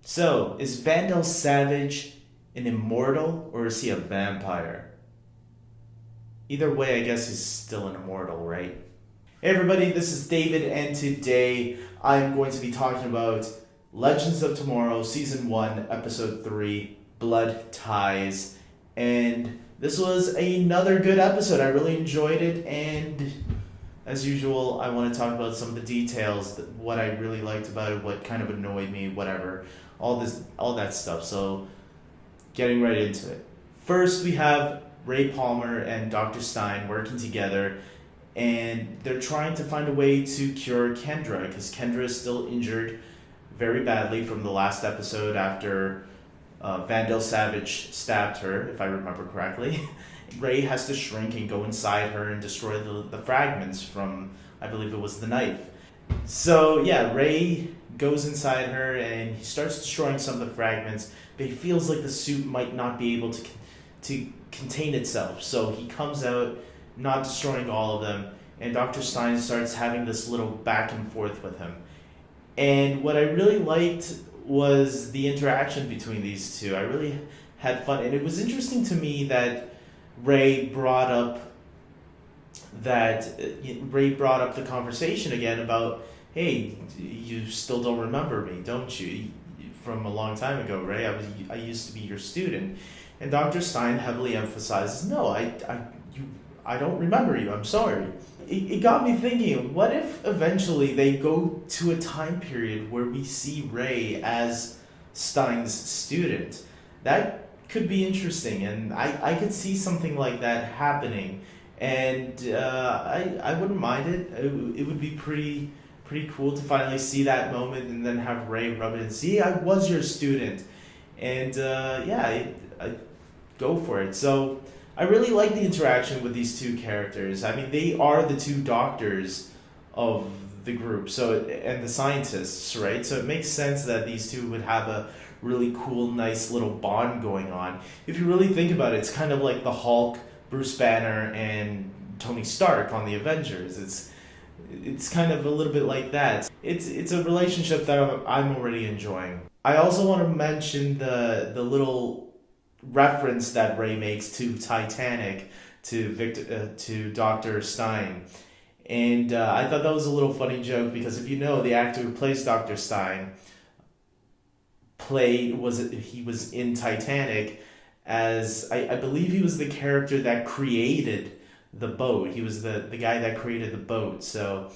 So, is Vandal Savage an immortal or is he a vampire? Either way, I guess he's still an immortal, right? Hey everybody, this is David, and today I'm going to be talking about Legends of Tomorrow, Season 1, Episode 3, Blood Ties. And this was another good episode. I really enjoyed it, and as usual, I want to talk about some of the details, what I really liked about it, what kind of annoyed me, whatever, all that stuff. So, getting right into it. First, we have Ray Palmer and Dr. Stein working together, and they're trying to find a way to cure Kendra, because Kendra is still injured very badly from the last episode after Vandal Savage stabbed her, if I remember correctly. Ray has to shrink and go inside her and destroy the fragments from, I believe it was the knife. So yeah, Ray goes inside her and he starts destroying some of the fragments, but he feels like the suit might not be able to contain itself. So he comes out, not destroying all of them, and Dr. Stein starts having this little back and forth with him. And what I really liked was the interaction between these two. I really had fun, and it was interesting to me that Ray brought up the conversation again about, hey, you still don't remember me, don't you? From a long time ago, Ray. I used to be your student. And Dr. Stein heavily emphasizes, no, I don't remember you. I'm sorry. It got me thinking, what if eventually they go to a time period where we see Ray as Stein's student? That could be interesting, and I could see something like that happening. And I wouldn't mind it. It would be pretty cool to finally see that moment and then have Ray rub it and see, I was your student. And I go for it. So I really like the interaction with these two characters. I mean, they are the two doctors of the group, and the scientists, right? So it makes sense that these two would have a really cool, nice little bond going on. If you really think about it, it's kind of like the Hulk, Bruce Banner, and Tony Stark on the Avengers. It's kind of a little bit like that. It's a relationship that I'm already enjoying. I also want to mention the little reference that Ray makes to Titanic to Dr. Stein. And I thought that was a little funny joke, because if you know, the actor who plays Dr. Stein was in Titanic as, I believe he was the character that created the boat. He was the guy that created the boat. So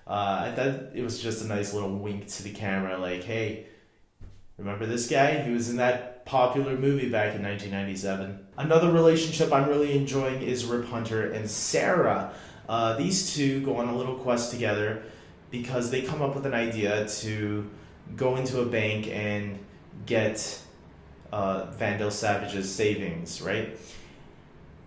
I thought it was just a nice little wink to the camera, like, hey, remember this guy? He was in that popular movie back in 1997. Another relationship I'm really enjoying is Rip Hunter and Sara. These two go on a little quest together because they come up with an idea to go into a bank and get Vandal Savage's savings, right?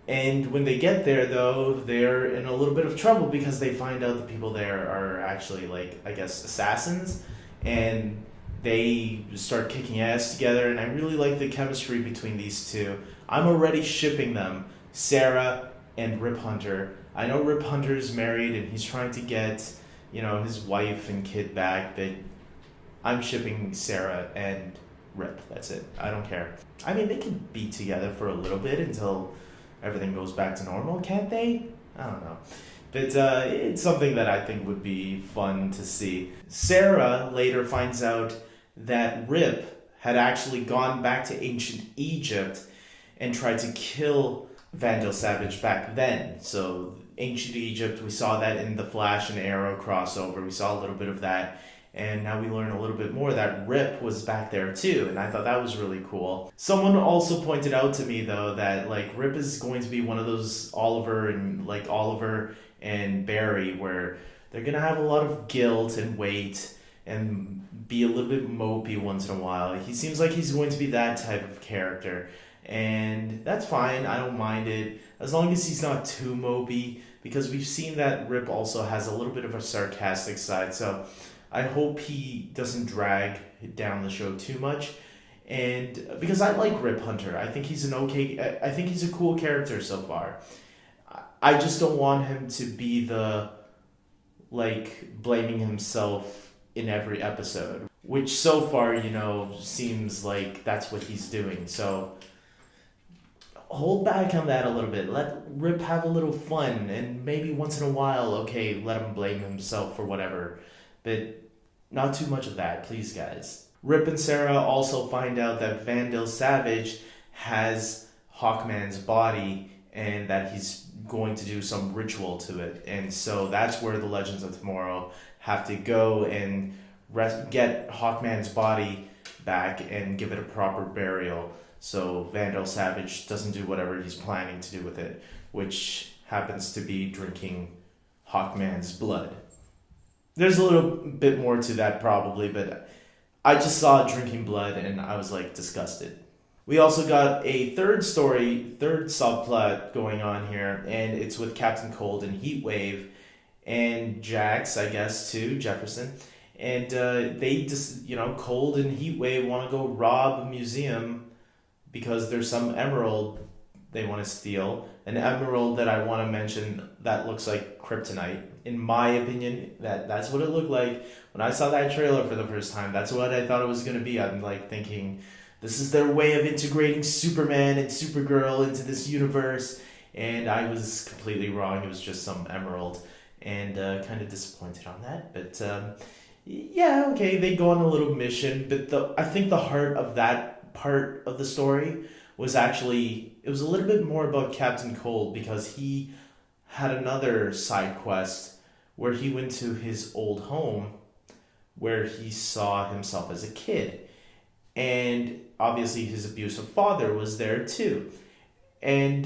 And when they get there, though, they're in a little bit of trouble because they find out the people there are actually, like, I guess, assassins, and they start kicking ass together, and I really like the chemistry between these two. I'm already shipping them, Sara and Rip Hunter. I know Rip Hunter's married and he's trying to get, his wife and kid back, but I'm shipping Sara and Rip. That's it. I don't care. I mean, they can be together for a little bit until everything goes back to normal, can't they? I don't know. But it's something that I think would be fun to see. Sara later finds out that Rip had actually gone back to ancient Egypt and tried to kill Vandal Savage back then. So ancient Egypt, we saw that in the Flash and Arrow crossover. We saw a little bit of that. And now we learn a little bit more that Rip was back there too, and I thought that was really cool. Someone also pointed out to me, though, that Rip is going to be one of those Oliver and Barry, where they're gonna have a lot of guilt and weight and be a little bit mopey once in a while. He seems like he's going to be that type of character, and that's fine. I don't mind it as long as he's not too mopey, because we've seen that Rip also has a little bit of a sarcastic side. So I hope he doesn't drag down the show too much, and because I like Rip Hunter, I think he's I think he's a cool character so far. I just don't want him to be the blaming himself in every episode. which so far, seems like that's what he's doing. So hold back on that a little bit. Let Rip have a little fun, and maybe once in a while, okay, let him blame himself for whatever. But not too much of that, please, guys. Rip and Sara also find out that Vandal Savage has Hawkman's body and that he's going to do some ritual to it. And so that's where the Legends of Tomorrow have to go and get Hawkman's body back and give it a proper burial. So Vandal Savage doesn't do whatever he's planning to do with it, which happens to be drinking Hawkman's blood. There's a little bit more to that probably, but I just saw drinking blood and I was like disgusted. We also got a third subplot going on here, and it's with Captain Cold and Heatwave and Jax, I guess, too, Jefferson. And they just, Cold and Heatwave want to go rob a museum because there's some emerald they want to steal. An emerald that I want to mention that looks like kryptonite. In my opinion, that's what it looked like. When I saw that trailer for the first time, that's what I thought it was going to be. I'm like thinking, this is their way of integrating Superman and Supergirl into this universe. And I was completely wrong. It was just some emerald. And kind of disappointed on that. But yeah, okay, they go on a little mission. But I think the heart of that part of the story was actually, it was a little bit more about Captain Cold, because he had another side quest where he went to his old home where he saw himself as a kid. And obviously his abusive father was there too. And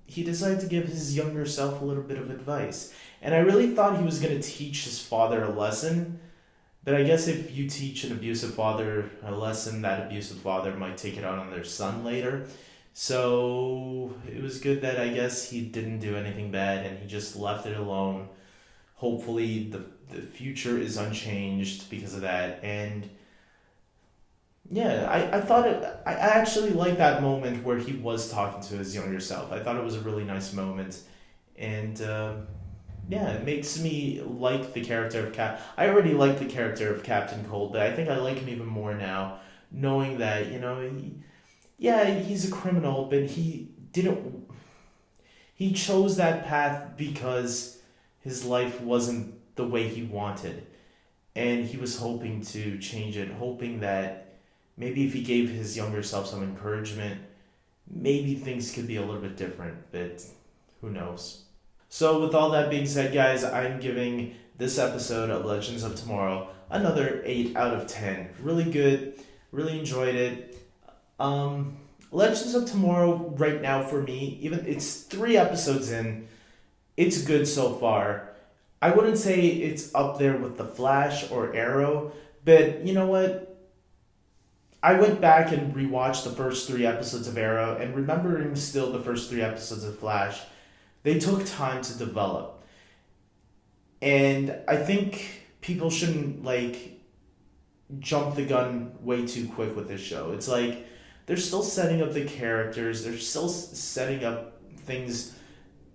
he decided to give his younger self a little bit of advice. And I really thought he was going to teach his father a lesson. But I guess if you teach an abusive father a lesson, that abusive father might take it out on their son later. So it was good that I guess he didn't do anything bad and he just left it alone. Hopefully the future is unchanged because of that. And yeah, I actually liked that moment where he was talking to his younger self. I thought it was a really nice moment. And yeah, it makes me like the character of I already liked the character of Captain Cold, but I think I like him even more now, knowing that, he's a criminal, but he chose that path because his life wasn't the way he wanted. And he was hoping to change it, hoping that maybe if he gave his younger self some encouragement, maybe things could be a little bit different, but who knows. So with all that being said, guys, I'm giving this episode of Legends of Tomorrow another 8 out of 10. Really good. Really enjoyed it. Legends of Tomorrow right now for me, even it's 3 episodes in, it's good so far. I wouldn't say it's up there with The Flash or Arrow, but you know what? I went back and rewatched the first 3 episodes of Arrow, and remembering still the first 3 episodes of Flash, they took time to develop. And I think people shouldn't, jump the gun way too quick with this show. It's like, they're still setting up the characters, they're still setting up things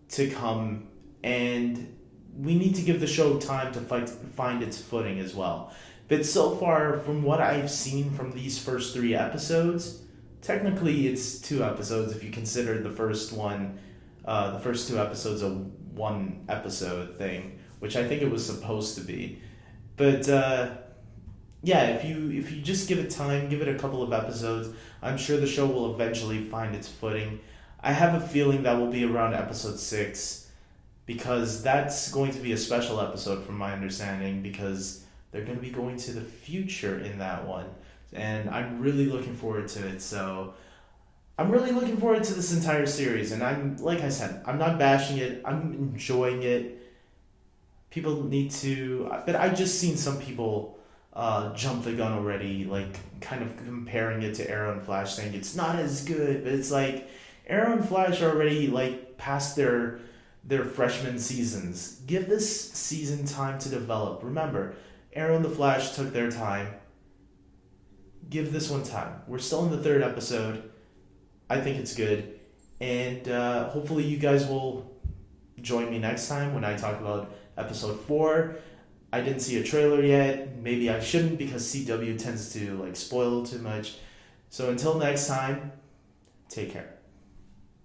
to come, and we need to give the show time to find its footing as well. But so far, from what I've seen from these first 3 episodes, technically it's 2 episodes if you consider the first 2 episodes a 1 episode thing, which I think it was supposed to be. But yeah, if you just give it time, give it a couple of episodes, I'm sure the show will eventually find its footing. I have a feeling that will be around episode 6, because that's going to be a special episode from my understanding, because they're going to be going to the future in that one. And I'm really looking forward to it. So I'm really looking forward to this entire series. And like I said, I'm not bashing it. I'm enjoying it. People need to... But I just seen some people jump the gun already, kind of comparing it to Arrow and Flash, saying it's not as good. But it's like, Arrow and Flash are already past their freshman seasons. Give this season time to develop. Remember, Arrow and the Flash took their time. Give this one time. We're still in the 3rd episode. I think it's good. And hopefully you guys will join me next time when I talk about episode 4. I didn't see a trailer yet. Maybe I shouldn't because CW tends to like spoil too much. So until next time, take care.